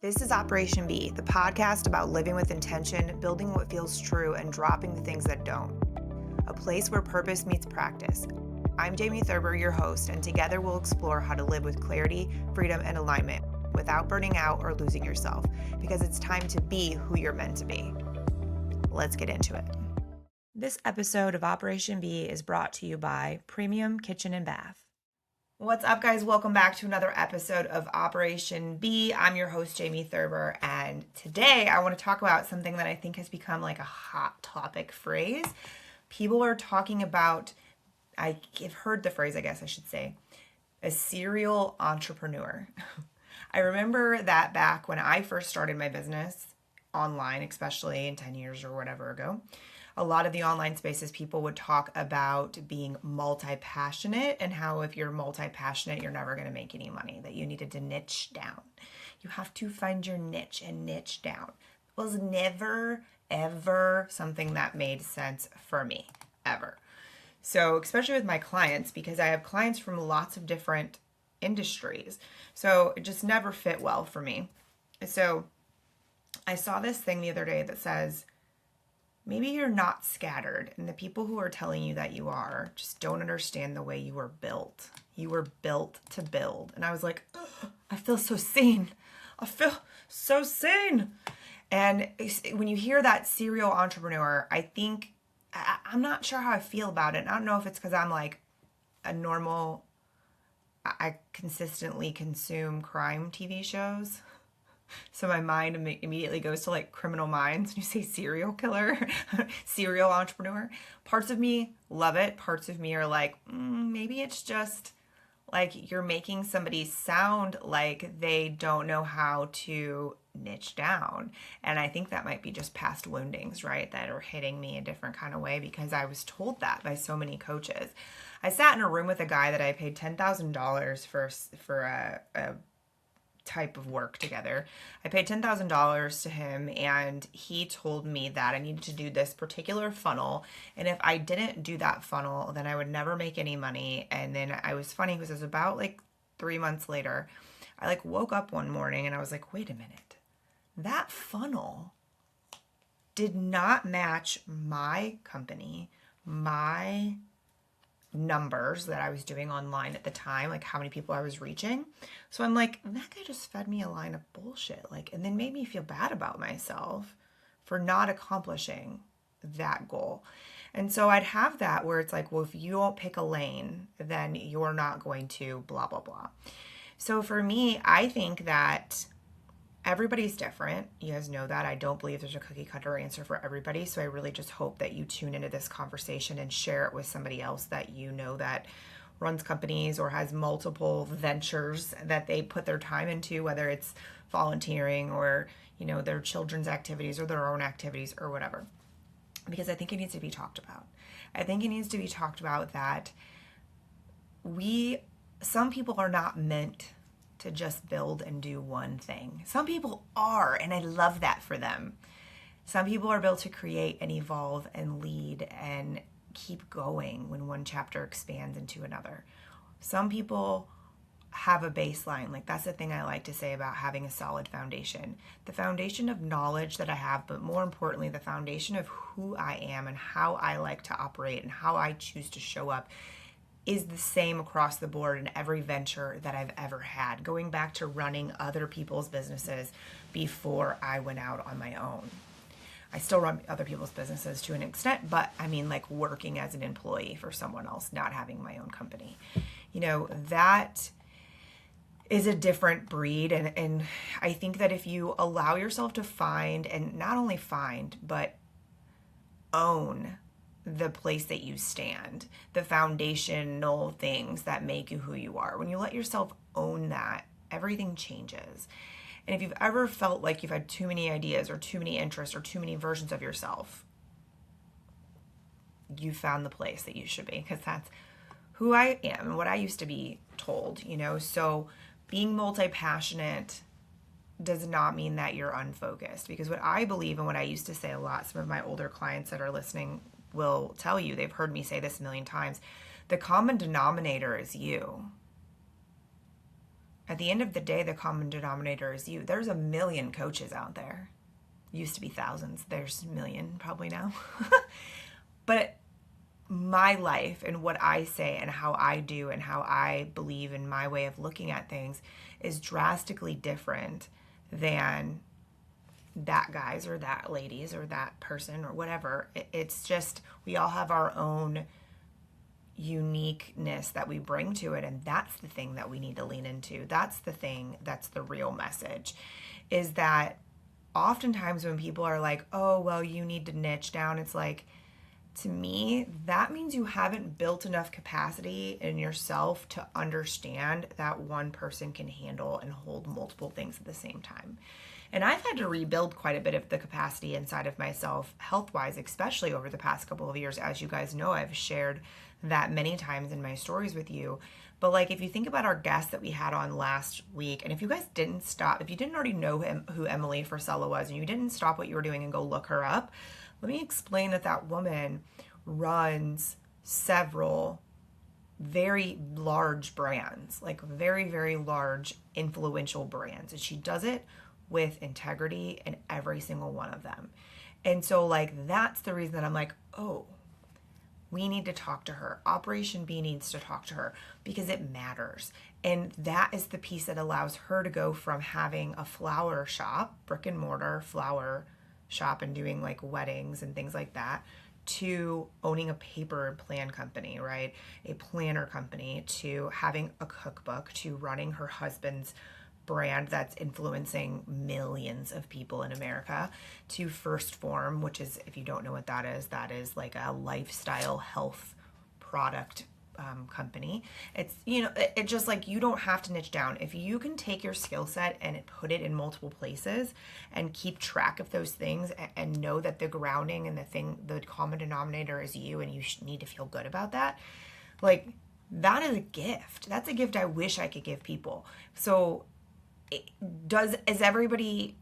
This is Operation B, the podcast about living with intention, building what feels true, and dropping the things that don't. A place where purpose meets practice. I'm Jamie Thurber, your host, and together we'll explore how to live with clarity, freedom, and alignment without burning out or losing yourself, because it's time to be who you're meant to be. Let's get into it. This episode of Operation B is brought to you by Premium Kitchen and Bath. What's up, guys? Welcome back to another episode of Operation B. I'm your host, Jamie Thurber, and today I want to talk about something that I think has become like a hot topic phrase. People are talking about, I've heard the phrase, I guess I should say, a serial entrepreneur. I remember that back when I first started my business online, especially in 10 years or whatever ago, a lot of the online spaces, people would talk about being multi-passionate and how if you're multi-passionate, you're never going to make any money, that you needed to niche down. You have to find your niche and niche down. It was never, ever something that made sense for me, ever. So especially with my clients, because I have clients from lots of different industries. So it just never fit well for me. So I saw this thing the other day that says, maybe you're not scattered, and the people who are telling you that you are just don't understand the way you were built. You were built to build. And I was like, oh, I feel so seen. I feel so seen. And when you hear that serial entrepreneur, I think, I'm not sure how I feel about it. And I don't know if it's because I'm like a normal, I consistently consume crime TV shows. So my mind immediately goes to like Criminal Minds. When you say serial killer, serial entrepreneur, parts of me love it. Parts of me are like, maybe it's just like you're making somebody sound like they don't know how to niche down. And I think that might be just past woundings, right? That are hitting me a different kind of way because I was told that by so many coaches. I sat in a room with a guy that I paid $10,000 for a type of work together. I paid $10,000 to him, and he told me that I needed to do this particular funnel, and if I didn't do that funnel, then I would never make any money. And then I was funny because it was about like 3 months later, I like woke up one morning and I was like, wait a minute, that funnel did not match my company, my numbers that I was doing online at the time, like how many people I was reaching. So I'm like, that guy just fed me a line of bullshit, like, and then made me feel bad about myself for not accomplishing that goal. And so I'd have that where it's like, well, if you don't pick a lane, then you're not going to blah, blah, blah. So for me, I think that everybody's different. You guys know that. I don't believe there's a cookie cutter answer for everybody. So I really just hope that you tune into this conversation and share it with somebody else that you know that runs companies or has multiple ventures that they put their time into, whether it's volunteering or, you know, their children's activities or their own activities or whatever. Because I think it needs to be talked about. I think it needs to be talked about that some people are not meant to just build and do one thing. Some people are, and I love that for them. Some people are built to create and evolve and lead and keep going when one chapter expands into another. Some people have a baseline. Like, that's the thing I like to say about having a solid foundation. The foundation of knowledge that I have, but more importantly, the foundation of who I am and how I like to operate and how I choose to show up is the same across the board in every venture that I've ever had, going back to running other people's businesses before I went out on my own. I still run other people's businesses to an extent, but I mean like working as an employee for someone else, not having my own company. You know, that is a different breed. And I think that if you allow yourself to find, and not only find, but own the place that you stand, the foundational things that make you who you are. When you let yourself own that, everything changes. And if you've ever felt like you've had too many ideas or too many interests or too many versions of yourself, you found the place that you should be, because that's who I am and what I used to be told, you know. So being multi-passionate does not mean that you're unfocused, because what I believe and what I used to say a lot, some of my older clients that are listening will tell you, they've heard me say this a million times, the common denominator is you. At the end of the day, the common denominator is you. There's a million coaches out there. Used to be thousands. There's a million probably now. But my life and what I say and how I do and how I believe in my way of looking at things is drastically different than that guy's or that lady's or that person or whatever. It's just, we all have our own uniqueness that we bring to it, and that's the thing that we need to lean into. That's the thing, that's the real message, is that oftentimes when people are like, oh, well, you need to niche down, it's like, to me, that means you haven't built enough capacity in yourself to understand that one person can handle and hold multiple things at the same time. And I've had to rebuild quite a bit of the capacity inside of myself, health-wise, especially over the past couple of years. As you guys know, I've shared that many times in my stories with you. But like, if you think about our guest that we had on last week, and if you guys didn't stop, if you didn't already know who Emily Frisella was, and you didn't stop what you were doing and go look her up, let me explain that woman runs several very large brands, like very, very large, influential brands. And she does it with integrity in every single one of them. And so like, that's the reason that I'm like, oh, we need to talk to her. Operation B needs to talk to her because it matters. And that is the piece that allows her to go from having a flower shop, brick and mortar flower shop, and doing like weddings and things like that, to owning a paper and plan company, right? A planner company, to having a cookbook, to running her husband's brand that's influencing millions of people in America, to First Form, which is, if you don't know what that is like a lifestyle health product company. It's, it just like, you don't have to niche down. If you can take your skill set and put it in multiple places and keep track of those things and know that the grounding and the common denominator is you, and you need to feel good about that. Like, that is a gift. That's a gift I wish I could give people. So is everybody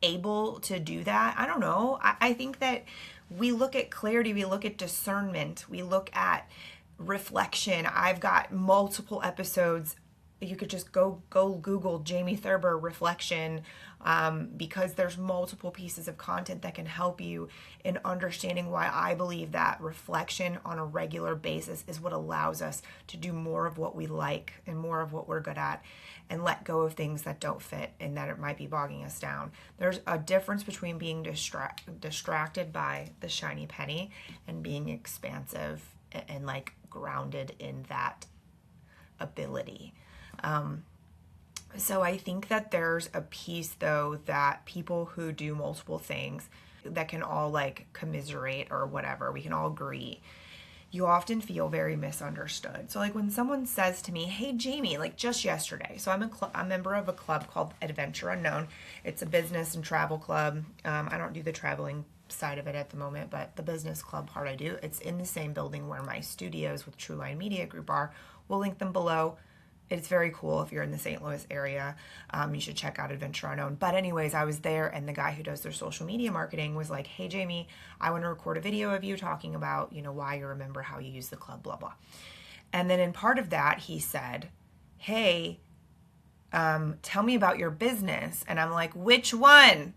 able to do that? I don't know. I think that we look at clarity, we look at discernment, we look at reflection. I've got multiple episodes. You could just go Google Jamie Thurber reflection, because there's multiple pieces of content that can help you in understanding why I believe that reflection on a regular basis is what allows us to do more of what we like and more of what we're good at, and let go of things that don't fit and that it might be bogging us down. There's a difference between being distracted by the shiny penny and being expansive and like grounded in that ability. So I think that there's a piece though that people who do multiple things that can all like commiserate or whatever, we can all agree, you often feel very misunderstood. So like when someone says to me, hey Jamie, like just yesterday, so I'm a member of a club called Adventure Unknown. It's a business and travel club. I don't do the traveling side of it at the moment, but the business club part I do. It's in the same building where my studios with True Line Media Group are. We'll link them below. It's very cool. If you're in the St. Louis area, you should check out Adventure Unknown. But anyways, I was there, and the guy who does their social media marketing was like, hey Jamie, I want to record a video of you talking about, why you remember how you use the club, blah, blah. And then in part of that, he said, hey, tell me about your business. And I'm like, which one?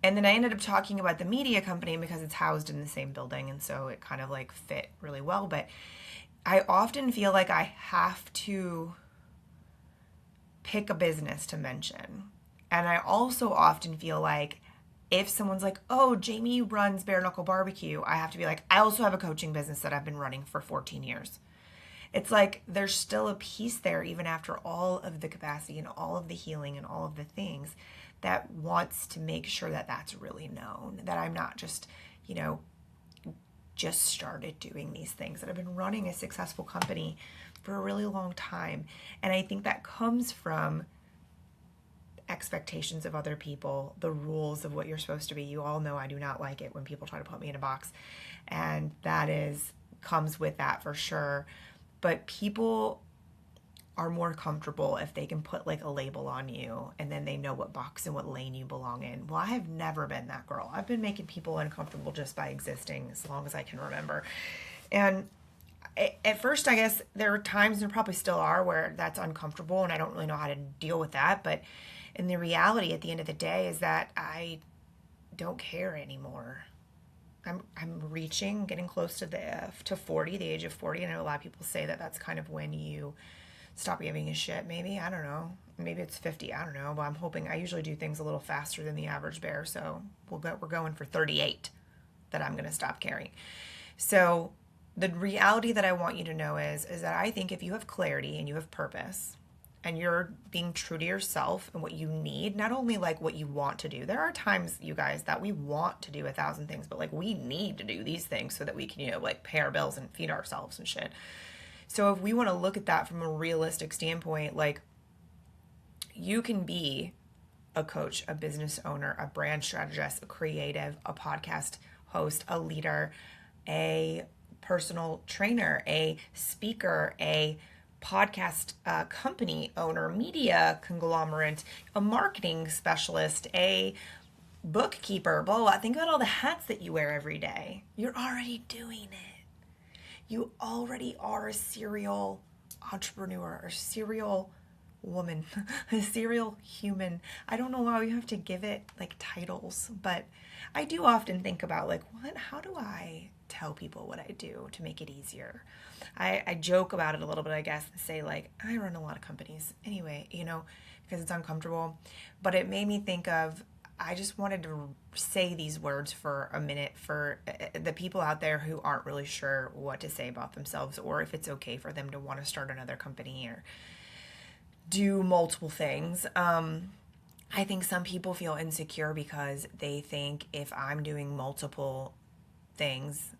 And then I ended up talking about the media company because it's housed in the same building, and so it kind of like fit really well. But I often feel like I have to pick a business to mention. And I also often feel like if someone's like, oh, Jamie runs Bare Knuckle Barbecue, I have to be like, I also have a coaching business that I've been running for 14 years. It's like there's still a piece there, even after all of the capacity and all of the healing and all of the things, that wants to make sure that that's really known, that I'm not just, just started doing these things, that I've been running a successful company for a really long time. And I think that comes from expectations of other people, the rules of what you're supposed to be. You all know I do not like it when people try to put me in a box, and that comes with that for sure. But people are more comfortable if they can put like a label on you and then they know what box and what lane you belong in. Well, I have never been that girl. I've been making people uncomfortable just by existing as long as I can remember. And at first, I guess there are times, there probably still are, where that's uncomfortable and I don't really know how to deal with that. But in the reality at the end of the day is that I don't care anymore. I'm reaching, getting close to to 40, the age of 40. And I know a lot of people say that that's kind of when you stop giving a shit. Maybe, I don't know. Maybe it's 50. I don't know. But I'm hoping, I usually do things a little faster than the average bear. So we're going for 38 that I'm going to stop caring. So the reality that I want you to know is that I think if you have clarity and you have purpose and you're being true to yourself and what you need, not only like what you want to do. There are times, you guys, that we want to do 1,000 things, but like we need to do these things so that we can, like pay our bills and feed ourselves and shit. So if we want to look at that from a realistic standpoint, like you can be a coach, a business owner, a brand strategist, a creative, a podcast host, a leader, a personal trainer, a speaker, a podcast company owner, media conglomerate, a marketing specialist, a bookkeeper, blah, blah, blah. Think about all the hats that you wear every day. You're already doing it. You already are a serial entrepreneur or serial woman, a serial human. I don't know why we have to give it like titles, but I do often think about like, how do I tell people what I do to make it easier? I joke about it a little bit, I guess, and say like, I run a lot of companies anyway, because it's uncomfortable. But it made me think of, I just wanted to say these words for a minute for the people out there who aren't really sure what to say about themselves, or if it's okay for them to want to start another company or do multiple things. I think some people feel insecure because they think if I'm doing multiple things,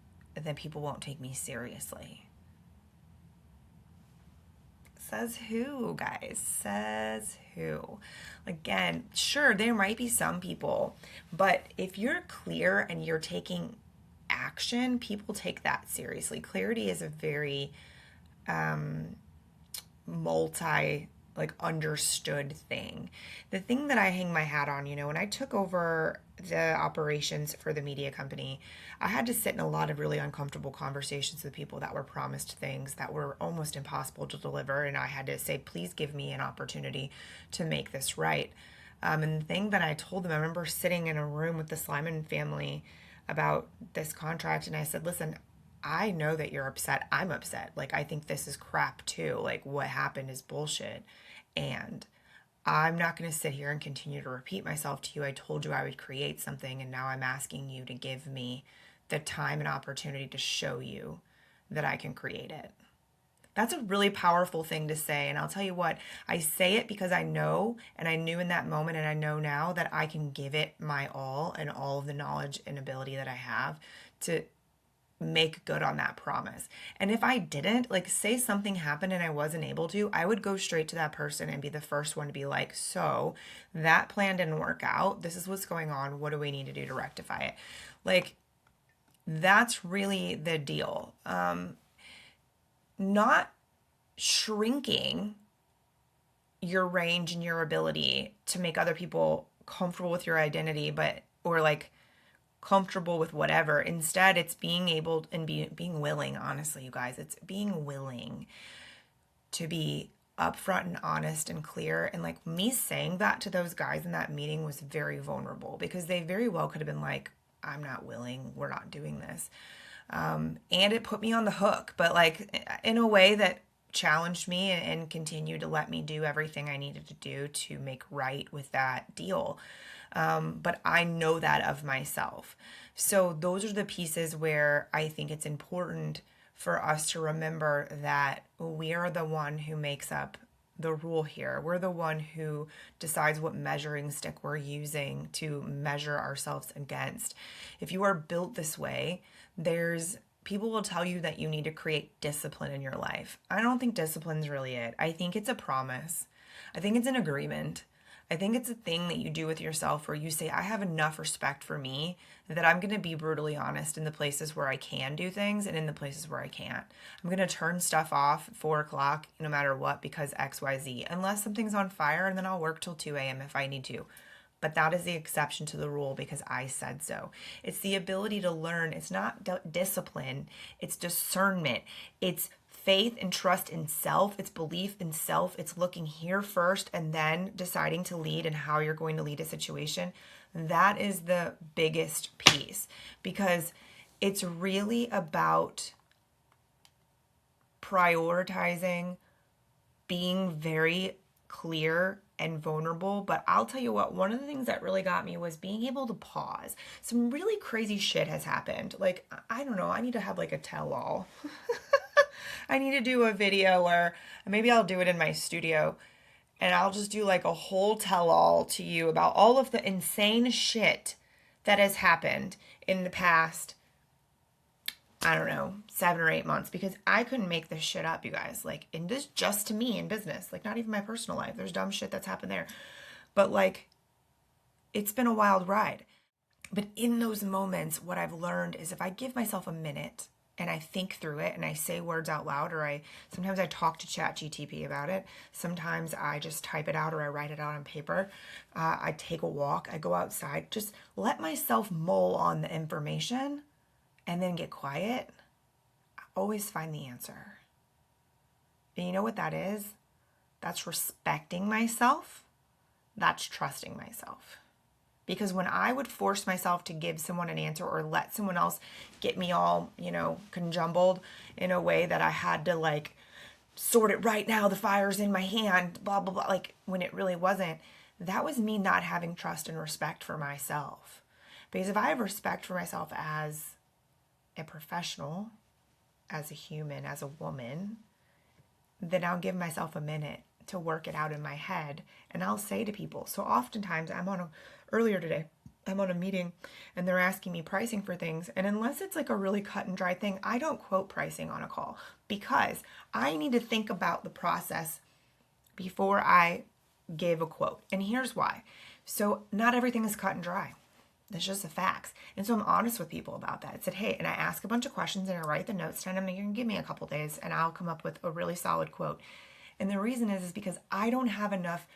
then people won't take me seriously. Says who, guys? Says who? Again, sure, there might be some people, but if you're clear and you're taking action, people take that seriously. Clarity is a very understood thing. The thing that I hang my hat on, when I took over the operations for the media company, I had to sit in a lot of really uncomfortable conversations with people that were promised things that were almost impossible to deliver. And I had to say, please give me an opportunity to make this right. And the thing that I told them, I remember sitting in a room with the Slyman family about this contract. And I said, listen, I know that you're upset. I'm upset. Like, I think this is crap too. Like, what happened is bullshit. And I'm not going to sit here and continue to repeat myself to you. I told you I would create something, and now I'm asking you to give me the time and opportunity to show you that I can create it. That's a really powerful thing to say. And I'll tell you what, I say it because I know, and I knew in that moment, and I know now that I can give it my all and all of the knowledge and ability that I have to make good on that promise. And if I didn't, like, say something happened and I wasn't able to, I would go straight to that person and be the first one to be like, so that plan didn't work out. This is what's going on. What do we need to do to rectify it? Like, that's really the deal. Not shrinking your range and your ability to make other people comfortable with your identity, or like comfortable with whatever. Instead, it's being able and being willing, honestly, you guys, it's being willing to be upfront and honest and clear. And like, me saying that to those guys in that meeting was very vulnerable, because they very well could have been like, I'm not willing, we're not doing this. And it put me on the hook, but like in a way that challenged me and continued to let me do everything I needed to do to make right with that deal. But I know that of myself. So those are the pieces where I think it's important for us to remember that we are the one who makes up the rule here. We're the one who decides what measuring stick we're using to measure ourselves against. If you are built this way, people will tell you that you need to create discipline in your life. I don't think discipline's really it. I think it's a promise. I think it's an agreement. I think it's a thing that you do with yourself where you say, I have enough respect for me that I'm going to be brutally honest in the places where I can do things and in the places where I can't. I'm going to turn stuff off at 4 o'clock no matter what, because XYZ, unless something's on fire, and then I'll work till 2 a.m. if I need to. but that is the exception to the rule because I said so. It's the ability to learn. It's not discipline. It's discernment. It's faith and trust in self. It's belief in self. It's looking here first and then deciding to lead and how you're going to lead a situation. That is the biggest piece because it's really about prioritizing, being very clear and vulnerable. But I'll tell you what, one of the things that really got me was being able to pause. Some really crazy shit has happened. Like, I don't know, I need to have like a tell-all. I need to do a video where maybe I'll do it in my studio and I'll just do like a whole tell-all to you about all of the insane shit that has happened in the past, I don't know, 7 or 8 months, because I couldn't make this shit up, you guys. Like, in this, just to me in business, like not even my personal life. There's dumb shit that's happened there. But like, it's been a wild ride. But in those moments, what I've learned is if I give myself a minute and I think through it and I say words out loud, or sometimes I talk to ChatGTP about it. Sometimes I just type it out or I write it out on paper. I take a walk, I go outside, just let myself mull on the information and then get quiet. I always find the answer. And you know what that is? That's respecting myself. That's trusting myself. Because when I would force myself to give someone an answer or let someone else get me all, conjumbled in a way that I had to like sort it right now, the fire's in my hand, blah, blah, blah, like when it really wasn't, that was me not having trust and respect for myself. Because if I have respect for myself as a professional, as a human, as a woman, then I'll give myself a minute to work it out in my head. And I'll say to people, so oftentimes earlier today, I'm on a meeting and they're asking me pricing for things. And unless it's like a really cut and dry thing, I don't quote pricing on a call because I need to think about the process before I give a quote. And here's why. So not everything is cut and dry. That's just the facts. And so I'm honest with people about that. I said, hey, and I ask a bunch of questions and I write the notes down. And you can give me a couple days and I'll come up with a really solid quote. And the reason is because I don't have enough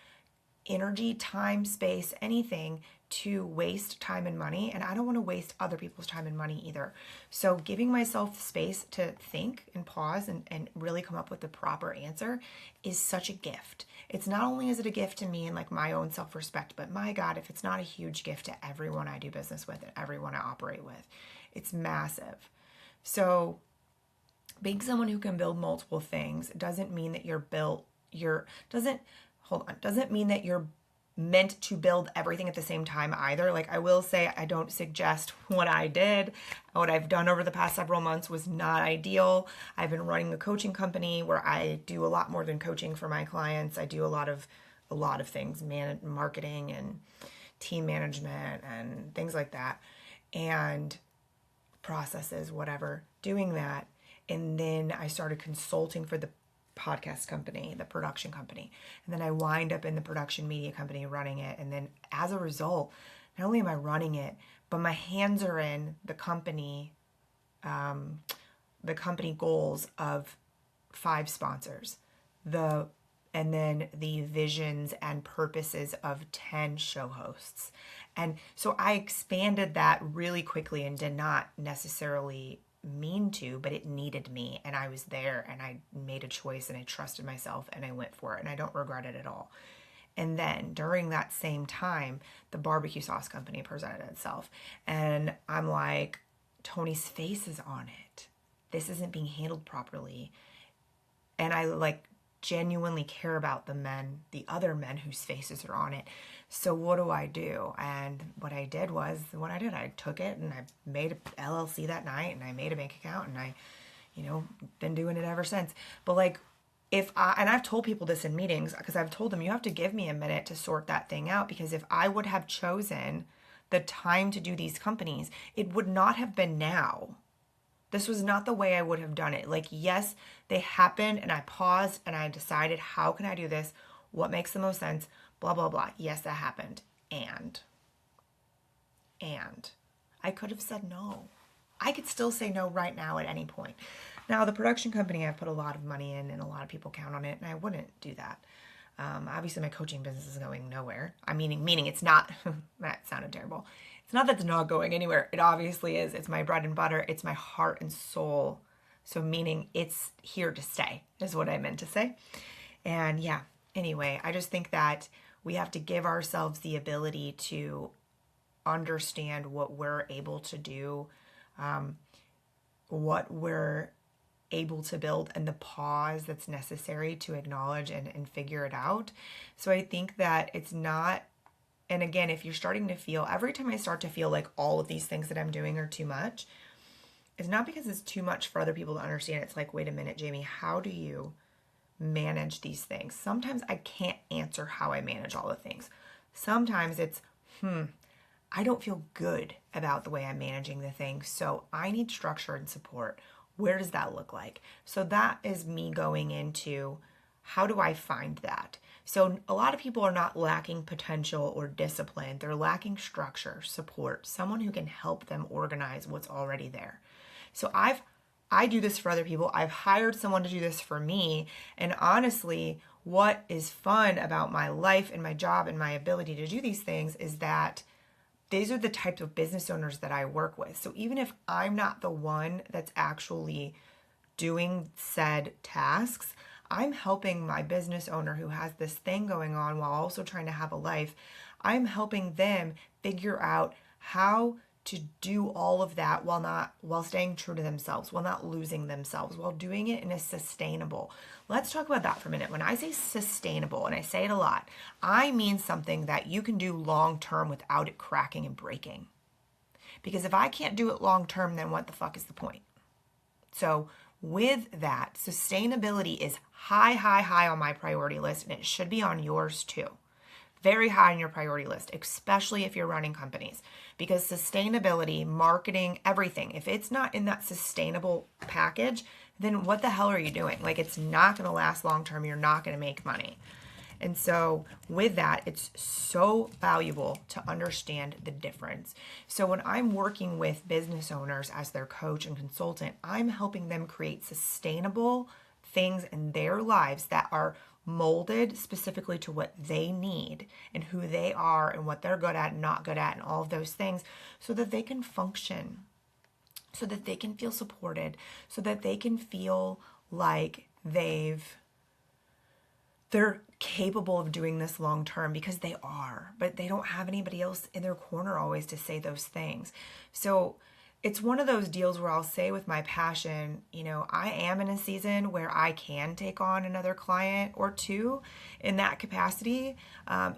energy, time, space, anything to waste time and money. And I don't want to waste other people's time and money either. So giving myself space to think and pause and really come up with the proper answer is such a gift. It's not only is it a gift to me and like my own self-respect, but my God, if it's not a huge gift to everyone I do business with and everyone I operate with, it's massive. So being someone who can build multiple things doesn't mean that doesn't mean that you're meant to build everything at the same time either. Like I will say, I don't suggest what I've done over the past several months was not ideal. I've been running a coaching company where I do a lot more than coaching for my clients. I do a lot of things, marketing and team management and things like that, and processes, whatever, doing that. And then I started consulting for the podcast company, the production company. And then I wind up in the production media company running it. And then as a result, not only am I running it, but my hands are in the company goals of 5 sponsors, and then the visions and purposes of 10 show hosts. And so I expanded that really quickly and did not necessarily mean to, but it needed me, and I was there and I made a choice and I trusted myself and I went for it and I don't regret it at all. And then during that same time, the barbecue sauce company presented itself and I'm like, Tony's face is on it. This isn't being handled properly. And I like genuinely care about the other men whose faces are on it. So what do I do? And what I did was I took it and I made an LLC that night and I made a bank account and I, been doing it ever since. But like and I've told people this in meetings because I've told them you have to give me a minute to sort that thing out, because if I would have chosen the time to do these companies, it would not have been now. This was not the way I would have done it. Like, yes, they happened and I paused and I decided, how can I do this? What makes the most sense? Blah, blah, blah. Yes, that happened. And I could have said no. I could still say no right now at any point. Now, the production company, I've put a lot of money in and a lot of people count on it, and I wouldn't do that. Obviously, my coaching business is going nowhere. Meaning it's not, that sounded terrible. It's not that it's not going anywhere. It obviously is. It's my bread and butter. It's my heart and soul. So meaning it's here to stay is what I meant to say. And yeah, anyway, I just think that we have to give ourselves the ability to understand what we're able to do, what we're able to build, and the pause that's necessary to acknowledge and figure it out. So I think that it's not, and again, if you're starting to feel, every time I start to feel like all of these things that I'm doing are too much, it's not because it's too much for other people to understand. It's like, wait a minute, Jamie, how do you manage these things? Sometimes I can't answer how I manage all the things. Sometimes it's, I don't feel good about the way I'm managing the thing, so I need structure and support. Where does that look like? So that is me going into, how do I find that? So a lot of people are not lacking potential or discipline. They're lacking structure, support, someone who can help them organize what's already there. So I do this for other people. I've hired someone to do this for me. And honestly, what is fun about my life and my job and my ability to do these things is that these are the types of business owners that I work with. So even if I'm not the one that's actually doing said tasks, I'm helping my business owner who has this thing going on while also trying to have a life. I'm helping them figure out how to do all of that while staying true to themselves, while not losing themselves, while doing it in a sustainable. Let's talk about that for a minute. When I say sustainable, and I say it a lot, I mean something that you can do long term without it cracking and breaking. Because if I can't do it long term, then what the fuck is the point? So with that, sustainability is high on my priority list, and it should be on yours too. Very high on your priority list, especially if you're running companies, because sustainability, marketing, everything, if it's not in that sustainable package, then what the hell are you doing? Like, it's not going to last long term. You're not going to make money. And so with that, it's so valuable to understand the difference. So when I'm working with business owners as their coach and consultant, I'm helping them create sustainable things in their lives that are molded specifically to what they need and who they are and what they're good at and not good at and all of those things, so that they can function, so that they can feel supported, so that they can feel like they're capable of doing this long term, because they are, but they don't have anybody else in their corner always to say those things. So it's one of those deals where I'll say with my passion, I am in a season where I can take on another client or two in that capacity.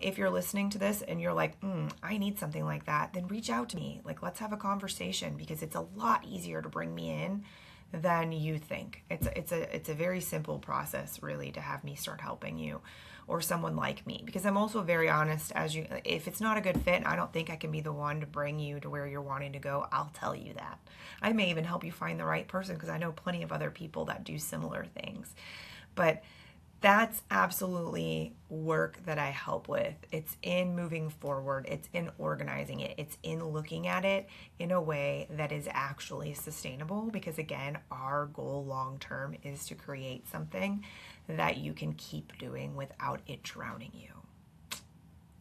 If you're listening to this and you're like, I need something like that, then reach out to me. Like, let's have a conversation, because it's a lot easier to bring me in than you think. It's a very simple process, really, to have me start helping you, or someone like me, because I'm also very honest. If it's not a good fit and I don't think I can be the one to bring you to where you're wanting to go, I'll tell you that. I may even help you find the right person, because I know plenty of other people that do similar things. But that's absolutely work that I help with. It's in moving forward. It's in organizing it. It's in looking at it in a way that is actually sustainable, because again, our goal long term is to create something that you can keep doing without it drowning you.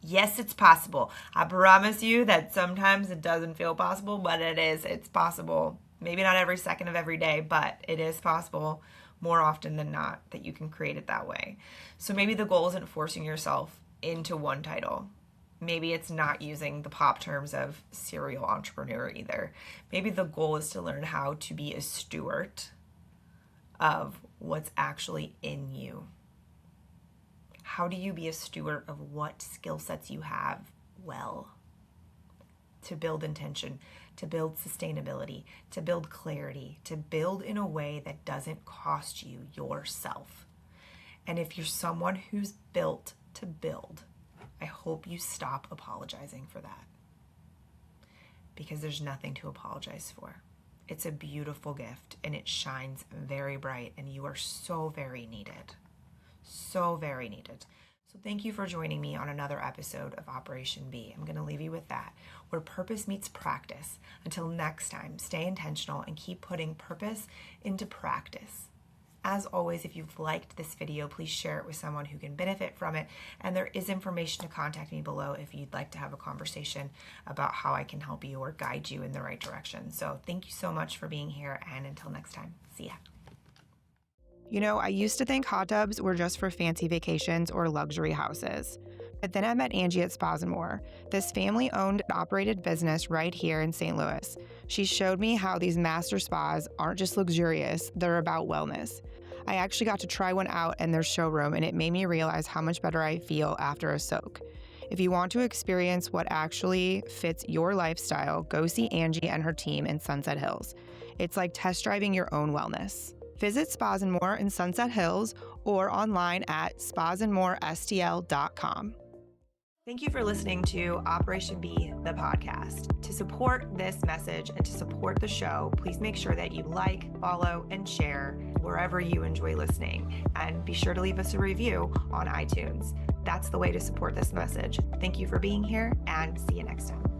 Yes, it's possible. I promise you that sometimes it doesn't feel possible, but it is. It's possible. Maybe not every second of every day, but it is possible more often than not that you can create it that way. So maybe the goal isn't forcing yourself into one title. Maybe it's not using the pop terms of serial entrepreneur either. Maybe the goal is to learn how to be a steward of what's actually in you. How do you be a steward of what skill sets you have well to build intention, to build sustainability, to build clarity, to build in a way that doesn't cost you yourself? And if you're someone who's built to build, I hope you stop apologizing for that, because there's nothing to apologize for. It's a beautiful gift, and it shines very bright, and you are so very needed. So very needed. So thank you for joining me on another episode of Operation B. I'm going to leave you with that, where purpose meets practice. Until next time, stay intentional and keep putting purpose into practice. As always, if you've liked this video, please share it with someone who can benefit from it. And there is information to contact me below if you'd like to have a conversation about how I can help you or guide you in the right direction. So thank you so much for being here, and until next time, see ya. You know, I used to think hot tubs were just for fancy vacations or luxury houses. But then I met Angie at Spas & More, this family-owned and operated business right here in St. Louis. She showed me how these master spas aren't just luxurious, they're about wellness. I actually got to try one out in their showroom, and it made me realize how much better I feel after a soak. If you want to experience what actually fits your lifestyle, go see Angie and her team in Sunset Hills. It's like test driving your own wellness. Visit Spas & More in Sunset Hills or online at spasandmorestl.com. Thank you for listening to Operation B, the podcast. To support this message and to support the show, please make sure that you like, follow, and share wherever you enjoy listening. And be sure to leave us a review on iTunes. That's the way to support this message. Thank you for being here, and see you next time.